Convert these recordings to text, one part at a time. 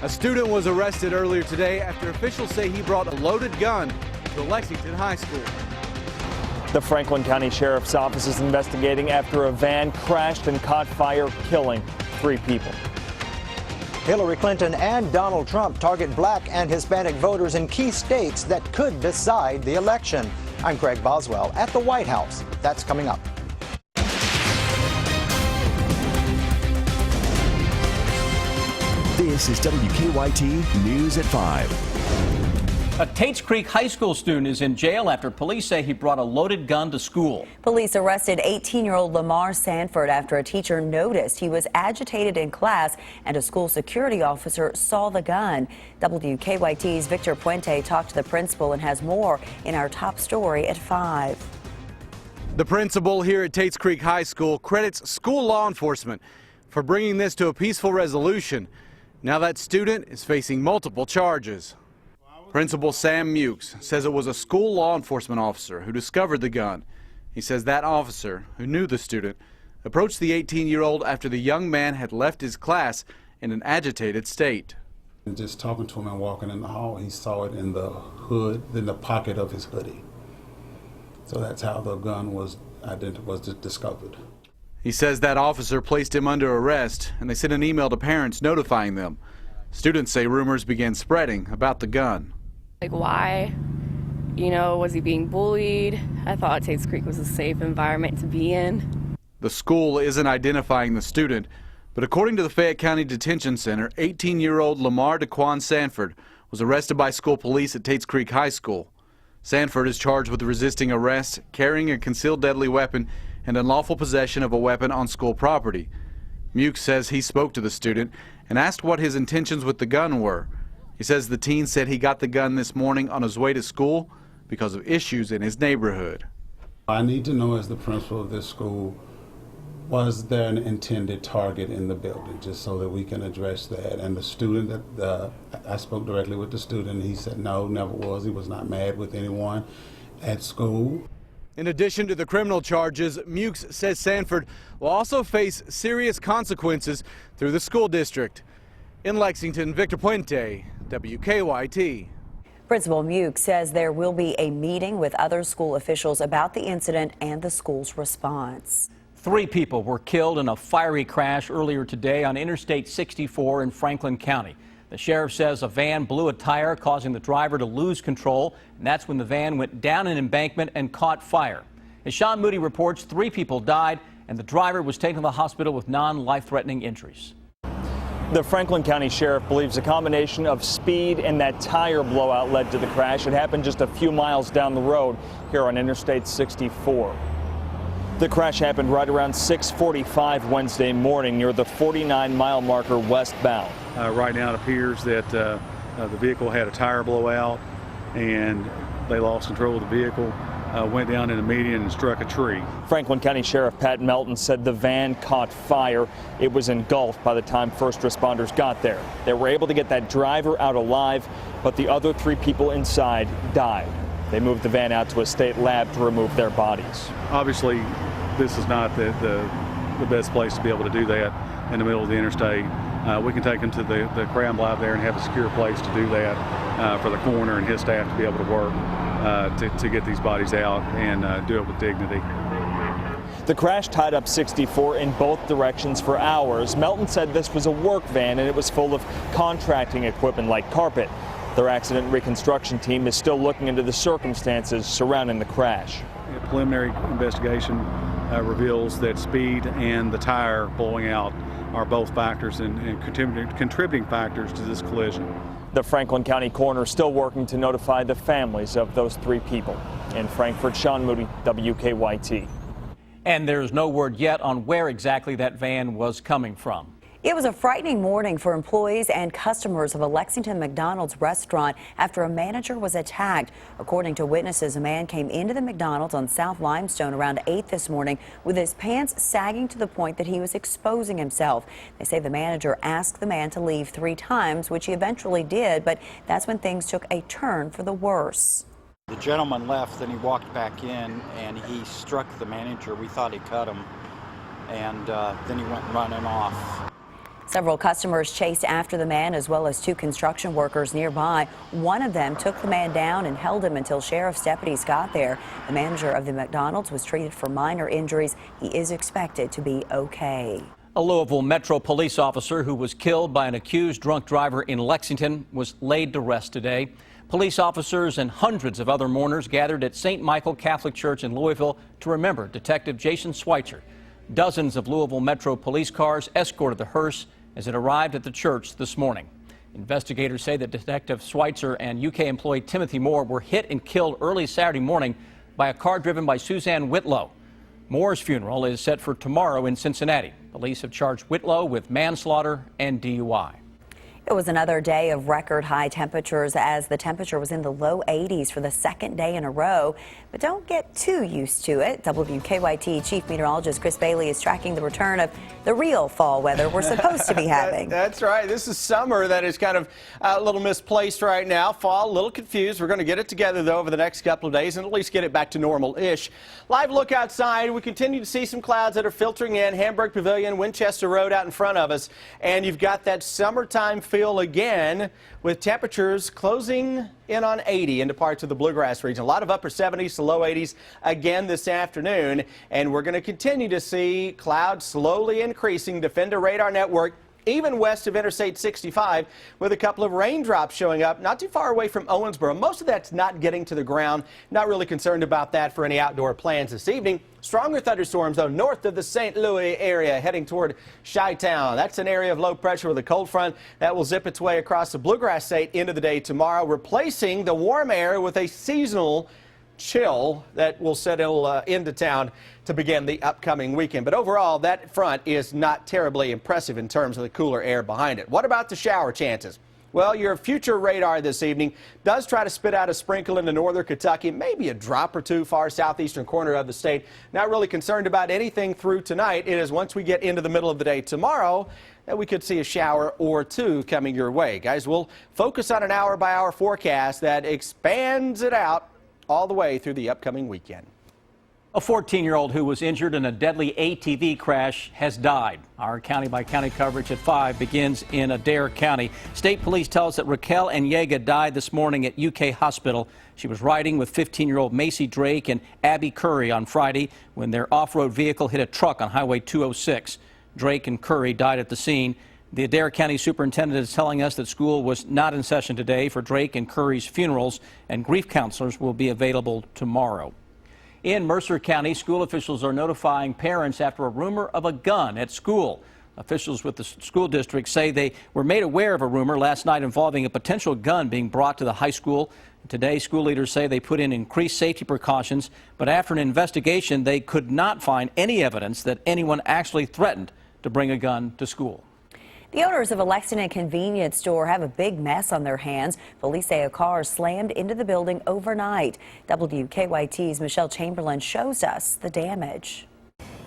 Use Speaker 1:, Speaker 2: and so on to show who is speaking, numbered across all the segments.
Speaker 1: A student was arrested earlier today after officials say he brought a loaded gun to Lexington High School.
Speaker 2: The Franklin County Sheriff's Office is investigating after a van crashed and caught fire, killing 3 people.
Speaker 3: Hillary Clinton and Donald Trump target black and Hispanic voters in key states that could decide the election. I'm Craig Boswell at the White House. That's coming up.
Speaker 4: This is WKYT News at 5.
Speaker 5: A Tates Creek High School student is in jail after police say he brought a loaded gun to school.
Speaker 6: Police arrested 18-year-old Lamar Sanford after a teacher noticed he was agitated in class and a school security officer saw the gun. WKYT's Victor Puente talked to the principal and has more in our top story at 5.
Speaker 1: The principal here at Tates Creek High School credits school law enforcement for bringing this to a peaceful resolution. Now that student is facing multiple charges. Principal Sam Mukes says it was a school law enforcement officer who discovered the gun. He says that officer, who knew the student, approached the 18-year-old after the young man had left his class in an agitated state.
Speaker 7: And just talking to him and walking in the hall, he saw it in the hood, in the pocket of his hoodie. So that's how the gun was discovered.
Speaker 1: He says that officer placed him under arrest, and they sent an email to parents notifying them. Students say rumors began spreading about the gun.
Speaker 8: Like, why? You know, was he being bullied? I thought Tates Creek was a safe environment to be in.
Speaker 1: The school isn't identifying the student, but according to the Fayette County Detention Center, 18-year-old Lamar Daquan Sanford was arrested by school police at Tates Creek High School. Sanford is charged with resisting arrest, carrying a concealed deadly weapon, and unlawful possession of a weapon on school property. Mukes says he spoke to the student and asked what his intentions with the gun were. He says the teen said he got the gun this morning on his way to school because of issues in his neighborhood.
Speaker 7: I need to know, as the principal of this school, was there an intended target in the building, just so that we can address that. And the student, I spoke directly with the student. He said no, never was. He was not mad with anyone at school.
Speaker 1: In addition to the criminal charges, Mukes says Sanford will also face serious consequences through the school district. In Lexington, Victor Puente, WKYT.
Speaker 6: Principal Mukes says there will be a meeting with other school officials about the incident and the school's response.
Speaker 5: 3 people were killed in a fiery crash earlier today on Interstate 64 in Franklin County. The sheriff says a van blew a tire, causing the driver to lose control, and that's when the van went down an embankment and caught fire. As Sean Moody reports, 3 people died, and the driver was taken to the hospital with non-life-threatening injuries.
Speaker 2: The Franklin County Sheriff believes a combination of speed and that tire blowout led to the crash. It happened just a few miles down the road here on Interstate 64. The crash happened right around 6:45 Wednesday morning near the 49-mile marker westbound.
Speaker 9: Right now it appears that the vehicle had a tire blowout and they lost control of the vehicle, went down in the median and struck a tree.
Speaker 2: Franklin County Sheriff Pat Melton said the van caught fire. It was engulfed by the time first responders got there. They were able to get that driver out alive, but the other 3 people inside died. They moved the van out to a state lab to remove their bodies.
Speaker 9: Obviously, this is not the best place to be able to do that in the middle of the interstate. We can take them to the Crown Lab there and have a secure place to do that for the coroner and his staff to be able to work to get these bodies out and do it with dignity.
Speaker 2: The crash tied up 64 in both directions for hours. Melton said this was a work van and it was full of contracting equipment like carpet. Their accident reconstruction team is still looking into the circumstances surrounding the crash.
Speaker 9: A preliminary investigation reveals that speed and the tire blowing out are both factors and contributing factors to this collision.
Speaker 2: The Franklin County coroner is still working to notify the families of those 3 people. In Frankfort, Sean Moody, WKYT.
Speaker 5: And there's no word yet on where exactly that van was coming from.
Speaker 6: It was a frightening morning for employees and customers of a Lexington McDonald's restaurant after a manager was attacked. According to witnesses, a man came into the McDonald's on South Limestone around 8 this morning with his pants sagging to the point that he was exposing himself. They say the manager asked the man to leave 3 times, which he eventually did, but that's when things took a turn for the worse.
Speaker 10: The gentleman left, then he walked back in and he struck the manager. We thought he cut him, and then he went running off.
Speaker 6: Several customers chased after the man, as well as 2 construction workers nearby. One of them took the man down and held him until sheriff's deputies got there. The manager of the McDonald's was treated for minor injuries. He is expected to be okay.
Speaker 5: A Louisville Metro police officer who was killed by an accused drunk driver in Lexington was laid to rest today. Police officers and hundreds of other mourners gathered at St. Michael Catholic Church in Louisville to remember Detective Jason Schweitzer. Dozens of Louisville Metro police cars escorted the hearse as it arrived at the church this morning. Investigators say that Detective Schweitzer and UK employee Timothy Moore were hit and killed early Saturday morning by a car driven by Suzanne Whitlow. Moore's funeral is set for tomorrow in Cincinnati. Police have charged Whitlow with manslaughter and DUI.
Speaker 6: It was another day of record high temperatures as the temperature was in the low 80s for the second day in a row. But don't get too used to it. WKYT Chief Meteorologist Chris Bailey is tracking the return of the real fall weather we're supposed to be having.
Speaker 11: That's right. This is summer that is kind of a little misplaced right now. Fall, a little confused. We're going to get it together, though, over the next couple of days and at least get it back to normal-ish. Live look outside. We continue to see some clouds that are filtering in. Hamburg Pavilion, Winchester Road out in front of us. And you've got that summertime feel again with temperatures closing in on 80 into parts of the Bluegrass region. A lot of upper 70s to low 80s again this afternoon. And we're going to continue to see clouds slowly increasing. Defender radar network even west of Interstate 65 with a couple of raindrops showing up not too far away from Owensboro. Most of that's not getting to the ground. Not really concerned about that for any outdoor plans this evening. Stronger thunderstorms, though, north of the St. Louis area heading toward Chi-Town. That's an area of low pressure with a cold front that will zip its way across the Bluegrass State into the day tomorrow, replacing the warm air with a seasonal chill that will settle into town to begin the upcoming weekend. But overall, that front is not terribly impressive in terms of the cooler air behind it. What about the shower chances? Well, your future radar this evening does try to spit out a sprinkle into northern Kentucky, maybe a drop or two far southeastern corner of the state. Not really concerned about anything through tonight. It is once we get into the middle of the day tomorrow that we could see a shower or two coming your way. Guys, we'll focus on an hour-by-hour forecast that expands it out all the way through the upcoming weekend.
Speaker 5: A 14-year-old who was injured in a deadly ATV crash has died. Our county-by-county coverage at 5 begins in Adair County. State police tell us that Raquel Anyega died this morning at UK Hospital. She was riding with 15-year-old Macy Drake and Abby Curry on Friday when their off-road vehicle hit a truck on Highway 206. Drake and Curry died at the scene. The Adair County Superintendent is telling us that school was not in session today for Drake and Curry's funerals, and grief counselors will be available tomorrow. In Mercer County, school officials are notifying parents after a rumor of a gun at school. Officials with the school district say they were made aware of a rumor last night involving a potential gun being brought to the high school. Today, school leaders say they put in increased safety precautions, but after an investigation, they could not find any evidence that anyone actually threatened to bring a gun to school.
Speaker 6: The owners of a Lexington convenience store have a big mess on their hands. Police say a car slammed into the building overnight. WKYT's Michelle Chamberlain shows us the damage.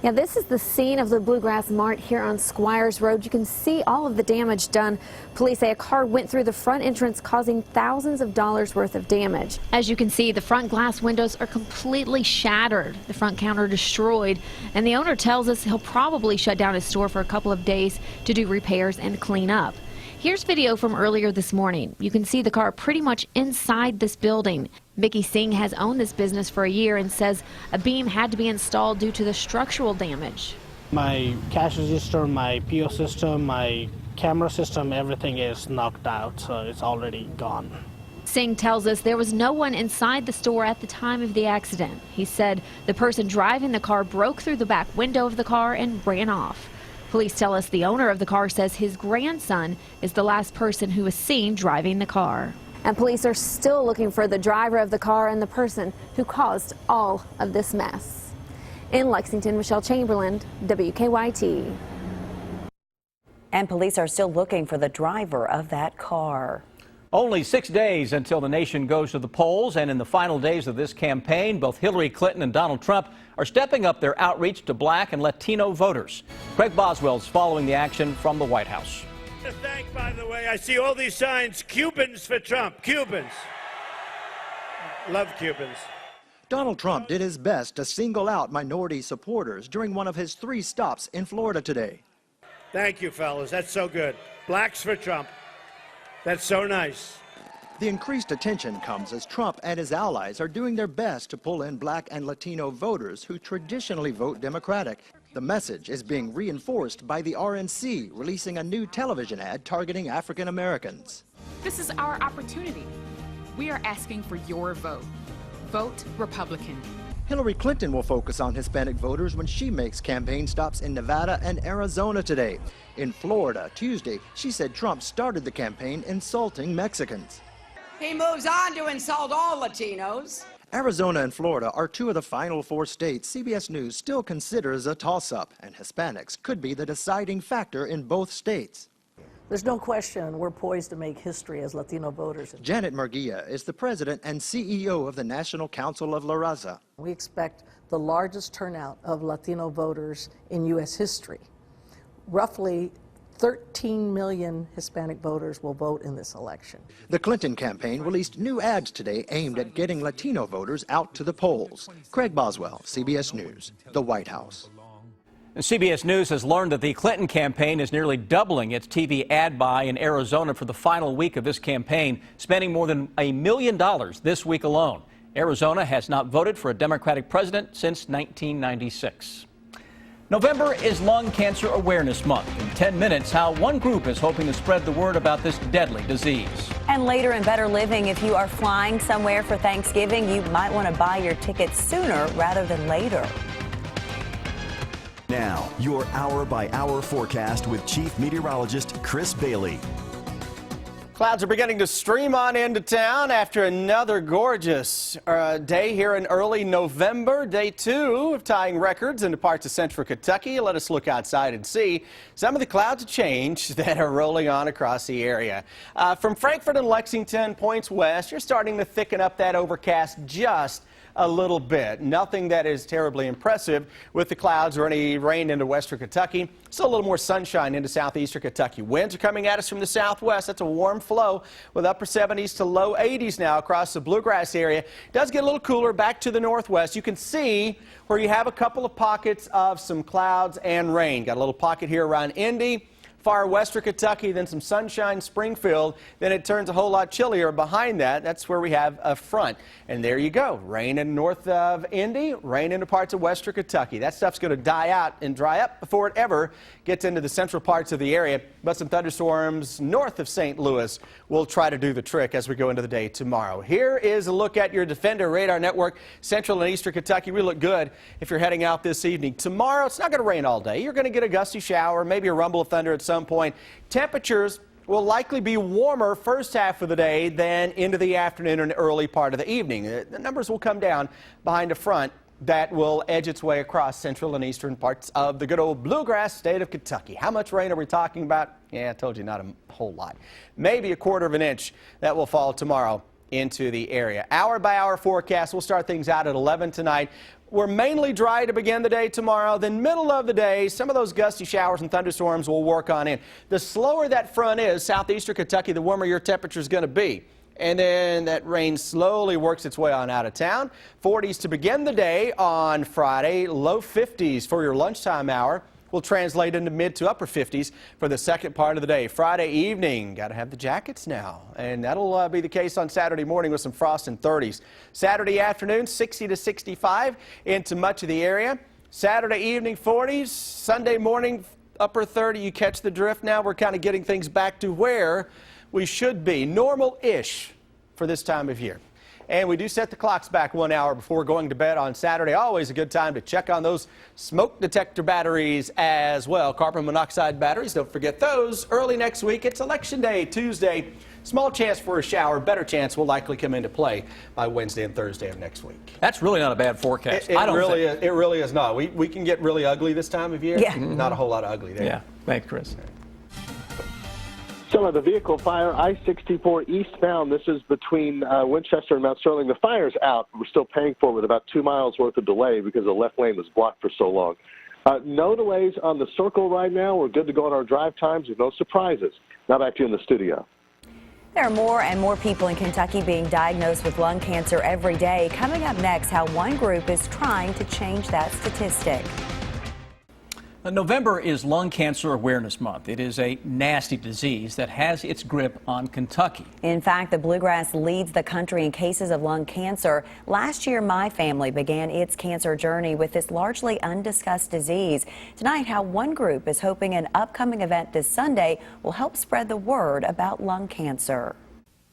Speaker 12: Yeah, this is the scene of the Bluegrass Mart here on Squires Road. You can see all of the damage done. Police say a car went through the front entrance, causing thousands of dollars worth of damage. As you can see, the front glass windows are completely shattered, the front counter destroyed, and the owner tells us he'll probably shut down his store for a couple of days to do repairs and clean up. Here's video from earlier this morning. You can see the car pretty much inside this building. Vicky Singh has owned this business for a year and says a beam had to be installed due to the structural damage.
Speaker 13: My cash register, my PO system, my camera system, everything is knocked out, so it's already gone.
Speaker 12: Singh tells us there was no one inside the store at the time of the accident. He said the person driving the car broke through the back window of the car and ran off. Police tell us the owner of the car says his grandson is the last person who was seen driving the car. And police are still looking for the driver of the car and the person who caused all of this mess. In Lexington, Michelle Chamberlain, WKYT.
Speaker 6: And police are still looking for the driver of that car.
Speaker 5: Only 6 days until the nation goes to the polls, and in the final days of this campaign, both Hillary Clinton and Donald Trump are stepping up their outreach to black and Latino voters. Craig Boswell's following the action from the White House.
Speaker 14: Thank, by the way, I see all these signs, Cubans for Trump, Cubans. Love Cubans.
Speaker 3: Donald Trump did his best to single out minority supporters during one of his 3 stops in Florida today.
Speaker 14: Thank you, fellas. That's so good. Blacks for Trump. That's so nice.
Speaker 3: The increased attention comes as Trump and his allies are doing their best to pull in Black and Latino voters who traditionally vote Democratic. The message is being reinforced by the RNC releasing a new television ad targeting African Americans.
Speaker 15: This is our opportunity. We are asking for your vote. Vote Republican.
Speaker 3: Hillary Clinton will focus on Hispanic voters when she makes campaign stops in Nevada and Arizona today. In Florida, Tuesday, she said Trump started the campaign insulting Mexicans.
Speaker 16: He moves on to insult all Latinos.
Speaker 3: Arizona and Florida are two of the final 4 states CBS News still considers a toss-up, and Hispanics could be the deciding factor in both states.
Speaker 17: There's no question we're poised to make history as Latino voters.
Speaker 3: Janet Murguia is the president and CEO of the National Council of La Raza.
Speaker 17: We expect the largest turnout of Latino voters in U.S. history. Roughly 13 million Hispanic voters will vote in this election.
Speaker 3: The Clinton campaign released new ads today aimed at getting Latino voters out to the polls. Craig Boswell, CBS News, the White House.
Speaker 5: And CBS News has learned that the Clinton campaign is nearly doubling its TV ad buy in Arizona for the final week of this campaign, spending more than $1 million this week alone. Arizona has not voted for a Democratic president since 1996. November is Lung Cancer Awareness Month. In 10 minutes, how one group is hoping to spread the word about this deadly disease.
Speaker 6: And later in Better Living, if you are flying somewhere for Thanksgiving, you might want to buy your tickets sooner rather than later.
Speaker 4: Now, your hour-by-hour forecast with Chief Meteorologist Chris Bailey.
Speaker 11: Clouds are beginning to stream on into town after another gorgeous day here in early November. Day 2 of tying records into parts of central Kentucky. Let us look outside and see some of the clouds of change that are rolling on across the area. From Frankfort and Lexington, points west, you're starting to thicken up that overcast just a little bit. Nothing that is terribly impressive with the clouds or any rain into western Kentucky. Still a little more sunshine into southeastern Kentucky. Winds are coming at us from the southwest. That's a warm flow with upper 70s to low 80s now across the bluegrass area. It does get a little cooler back to the northwest. You can see where you have a couple of pockets of some clouds and rain. Got a little pocket here around Indy. Far western Kentucky, then some sunshine, Springfield. Then it turns a whole lot chillier behind that. That's where we have a front. And there you go. Rain in north of Indy, rain into parts of western Kentucky. That stuff's going to die out and dry up before it ever gets into the central parts of the area. But some thunderstorms north of St. Louis will try to do the trick as we go into the day tomorrow. Here is a look at your Defender Radar Network. Central and eastern Kentucky, we look good if you're heading out this evening. Tomorrow, it's not going to rain all day. You're going to get a gusty shower, maybe a rumble of thunder at some point. Temperatures will likely be warmer first half of the day than into the afternoon and early part of the evening. The numbers will come down behind a front that will edge its way across central and eastern parts of the good old bluegrass state of Kentucky. How much rain are we talking about? Yeah, I told you, not a whole lot. Maybe a quarter of an inch that will fall tomorrow into the area. Hour by hour forecast. We'll start things out at 11 tonight. We're mainly dry to begin the day tomorrow. Then middle of the day, some of those gusty showers and thunderstorms will work on in. The slower that front is, southeastern Kentucky, the warmer your temperature is going to be. And then that rain slowly works its way on out of town. 40s to begin the day on Friday. Low 50s for your lunchtime hour. Will translate into mid to upper 50s for the second part of the day. Friday evening, got to have the jackets now. And that'll be the case on Saturday morning with some frost in 30s. Saturday afternoon, 60 to 65 into much of the area. Saturday evening, 40s. Sunday morning, upper 30. You catch the drift now. We're kind of getting things back to where we should be. Normal-ish for this time of year. And we do set the clocks back 1 hour before going to bed on Saturday. Always a good time to check on those smoke detector batteries as well. Carbon monoxide batteries, don't forget those. Early next week, it's Election Day, Tuesday. Small chance for a shower. Better chance will likely come into play by Wednesday and Thursday of next week.
Speaker 5: That's really not a bad forecast.
Speaker 11: It really is not. We can get really ugly this time of year.
Speaker 6: Yeah.
Speaker 11: Not a whole lot of ugly there.
Speaker 5: Yeah. Thanks, Chris.
Speaker 18: Some of the vehicle fire, I-64 eastbound. This is between Winchester and Mount Sterling. The fire's out. We're still paying for it with about 2 miles worth of delay because the left lane was blocked for so long. No delays on the circle right now. We're good to go on our drive times with no surprises. Now back to you in the studio.
Speaker 6: There are more and more people in Kentucky being diagnosed with lung cancer every day. Coming up next, how one group is trying to change that statistic.
Speaker 5: November is Lung Cancer Awareness Month. It is a nasty disease that has its grip on Kentucky.
Speaker 6: In fact, the Bluegrass leads the country in cases of lung cancer. Last year, my family began its cancer journey with this largely undiscussed disease. Tonight, how one group is hoping an upcoming event this Sunday will help spread the word about lung cancer.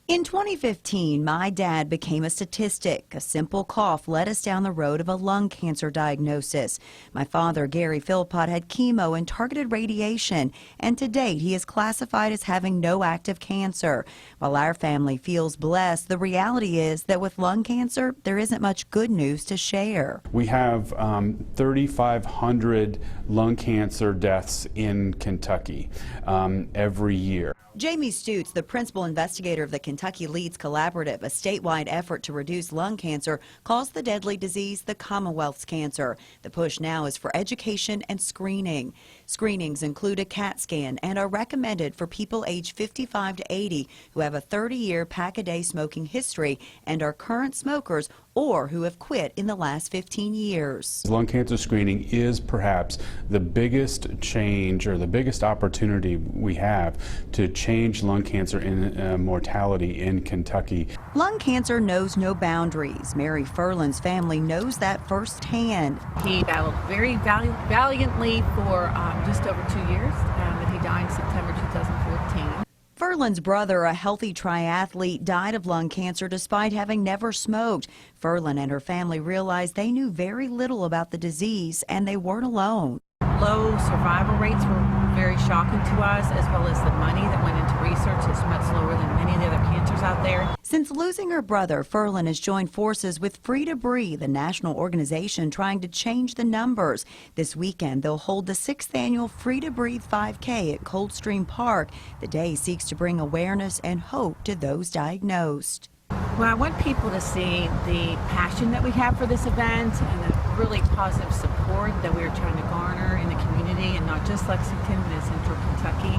Speaker 19: In 2015, my dad became a statistic. A simple cough led us down the road of a lung cancer diagnosis. My father, Gary Philpott, had chemo and targeted radiation, and to date, he is classified as having no active cancer. While our family feels blessed, the reality is that with lung cancer, there isn't much good news to share.
Speaker 20: We have 3,500 lung cancer deaths in Kentucky every year.
Speaker 19: Jamie Stutes, the principal investigator of the Kentucky Leads Collaborative, a statewide effort to reduce lung cancer, calls the deadly disease the Commonwealth's cancer. The push now is for education and screening. Screenings include a CAT scan and are recommended for people aged 55 to 80 who have a 30-year pack-a-day smoking history and are current smokers or who have quit in the last 15 years.
Speaker 20: Lung cancer screening is perhaps the biggest change or the biggest opportunity we have to change lung cancer in mortality in Kentucky.
Speaker 19: Lung cancer knows no boundaries. Mary Furlan's family knows that firsthand.
Speaker 21: He battled very valiantly for just over 2 years, and he died in September 2014.
Speaker 19: Furlan's brother, a healthy triathlete, died of lung cancer despite having never smoked. Furlan and her family realized they knew very little about the disease, and they weren't alone.
Speaker 21: Low survival rates were very shocking to us, as well as the money that went into research is much lower than many of the other cancers out there.
Speaker 19: Since losing her brother, Furlan has joined forces with Free to Breathe, a national organization trying to change the numbers. This weekend, they'll hold the 6th annual Free to Breathe 5K at Coldstream Park. The day seeks to bring awareness and hope to those diagnosed.
Speaker 21: Well, I want people to see the passion that we have for this event and the really positive support that we're trying to garner in the community, and not just Lexington, but in Central Kentucky.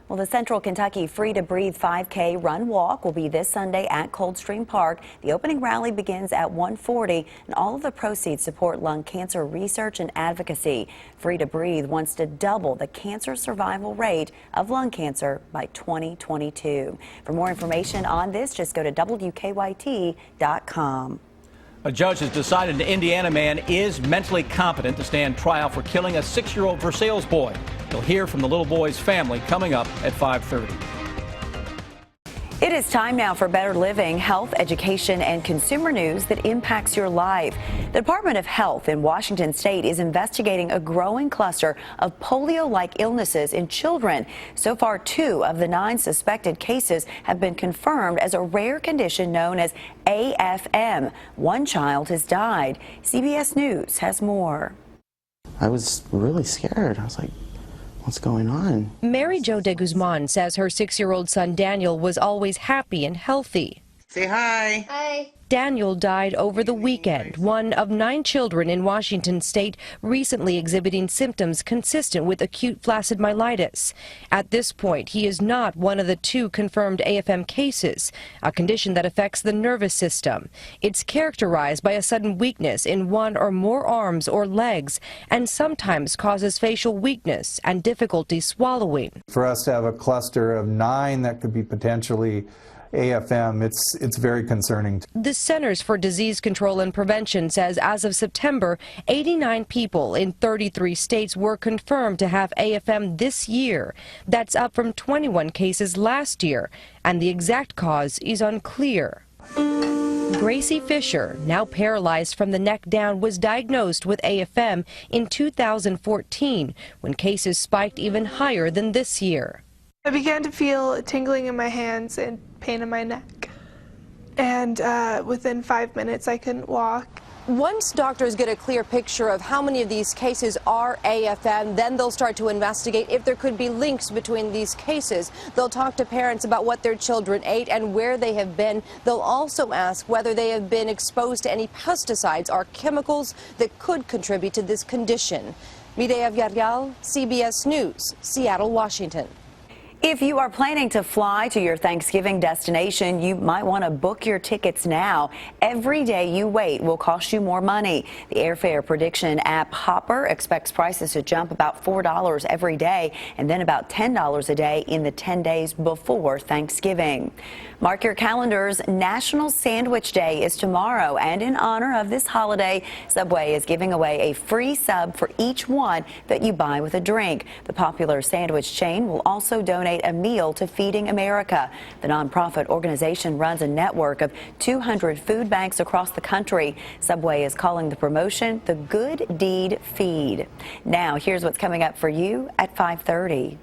Speaker 6: Well, the Central Kentucky Free to Breathe 5K Run Walk will be this Sunday at Coldstream Park. The opening rally begins at 1:40, and all of the proceeds support lung cancer research and advocacy. Free to Breathe wants to double the cancer survival rate of lung cancer by 2022. For more information on this, just go to WKYT.com.
Speaker 5: A judge has decided an Indiana man is mentally competent to stand trial for killing a 6-year-old Versailles boy. You'll hear from the little boy's family coming up at 5:30.
Speaker 6: It is time now for Better Living, health, education, and consumer news that impacts your life. The Department of Health in Washington State is investigating a growing cluster of polio-like illnesses in children. So far, 2 of the 9 suspected cases have been confirmed as a rare condition known as AFM. 1 child has died. CBS News has more.
Speaker 22: I was really scared. I was like, what's going on?
Speaker 23: Mary Jo de Guzman says her 6-year-old son Daniel was always happy and healthy.
Speaker 24: Say hi.
Speaker 23: Hi. Daniel died over the weekend, one of 9 children in Washington State recently exhibiting symptoms consistent with acute flaccid myelitis. At this point, he is not one of the 2 confirmed AFM cases, a condition that affects the nervous system. It's characterized by a sudden weakness in 1 or more arms or legs, and sometimes causes facial weakness and difficulty swallowing.
Speaker 25: For us to have a cluster of 9 that could be potentially AFM, it's very concerning.
Speaker 23: The Centers for Disease Control and Prevention says as of September, 89 people in 33 states were confirmed to have AFM this year. That's up from 21 cases last year, and the exact cause is unclear. Gracie Fisher, now paralyzed from the neck down, was diagnosed with AFM in 2014, when cases spiked even higher than this year.
Speaker 26: I began to feel tingling in my hands and pain in my neck. And within 5 minutes, I couldn't walk.
Speaker 23: Once doctors get a clear picture of how many of these cases are AFM, then they'll start to investigate if there could be links between these cases. They'll talk to parents about what their children ate and where they have been. They'll also ask whether they have been exposed to any pesticides or chemicals that could contribute to this condition. Mireya Villarreal, CBS News, Seattle, Washington.
Speaker 6: If you are planning to fly to your Thanksgiving destination, you might want to book your tickets now. Every day you wait will cost you more money. The airfare prediction app Hopper expects prices to jump about $4 every day and then about $10 a day in the 10 days before Thanksgiving. Mark your calendars. National Sandwich Day is tomorrow, and in honor of this holiday, Subway is giving away a free sub for each one that you buy with a drink. The popular sandwich chain will also donate a meal to Feeding America. The nonprofit organization runs a network of 200 food banks across the country. Subway is calling the promotion the Good Deed Feed. Now, here's what's coming up for you at 5:30.